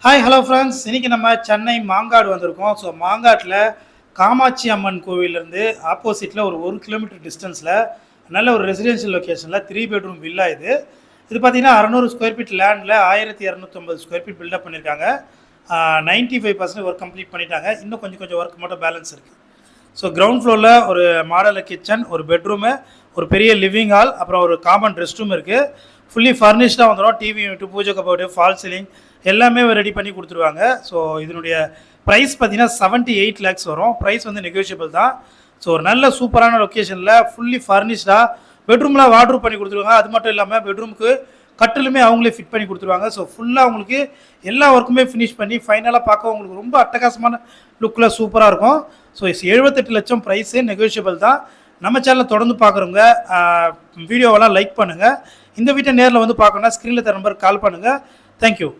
Hi hello friends, இன்றைக்கி நம்ம சென்னை மாங்காடு வந்திருக்கோம். ஸோ மாங்காட்டில் காமாட்சி அம்மன் கோவிலேருந்து ஆப்போசிட்டில் ஒரு கிலோமீட்டர் டிஸ்டன்ஸில் நல்ல ஒரு ரெசிடென்ஷியல் லொக்கேஷனில் 3 பெட்ரூம் வில்லா இது. இது பார்த்தீங்கன்னா 600 ஸ்கொயர் ஃபீட் லேண்டில் 1250 ஸ்கொயர் ஃபீட் பில்டப் பண்ணியிருக்காங்க. 95% ஒர்க் கம்ப்ளீட் பண்ணிட்டாங்க. இன்னும் கொஞ்சம் ஒர்க் மட்டும் பேலன்ஸ் இருக்குது. ஸோ கிரவுண்ட் ஃப்ளோரில் ஒரு மாடலர் கிச்சன், ஒரு பெட்ரூமு, ஒரு பெரிய லிவிங் ஹால், அப்புறம் ஒரு காமன் ரெஸ்ட் ரூம் இருக்குது. ஃபுல்லி ஃபர்னிஷ்டாக வந்துடும். டிவி யூனிட், பூஜை கபோர்டு, ஃபால் சீலிங் எல்லாமே ரெடி பண்ணி கொடுத்துருவாங்க. ஸோ இதனுடைய ப்ரைஸ் பார்த்தீங்கன்னா 78 lakhs வரும். ப்ரைஸ் வந்து நெகோஷியபிள் தான். ஸோ ஒரு நல்ல சூப்பரான லொக்கேஷனில் ஃபுல்லி ஃபர்னிஷ்டாக பெட்ரூமில் வார்ட்ரூப் பண்ணி கொடுத்துருவாங்க. அது மட்டும் இல்லாமல் பெட்ரூமுக்கு கட்டிலுமே அவங்களே ஃபிட் பண்ணி கொடுத்துருவாங்க. ஸோ ஃபுல்லாக உங்களுக்கு எல்லா ஒர்க்குமே ஃபினிஷ் பண்ணி ஃபைனலாக பார்க்க உங்களுக்கு ரொம்ப அட்டகாசமான லுக்கில் சூப்பராக இருக்கும். ஸோ 78 லட்சம் ப்ரைஸு நெகோஷியபிள் தான். நம்ம சேனலில் தொடர்ந்து பார்க்குறவங்க வீடியோவெல்லாம் லைக் பண்ணுங்கள். இந்த வீட்டை நேரில் வந்து பார்க்கணுன்னா ஸ்க்ரீனில் தர நம்பருக்கு கால் பண்ணுங்கள். தேங்க்யூ.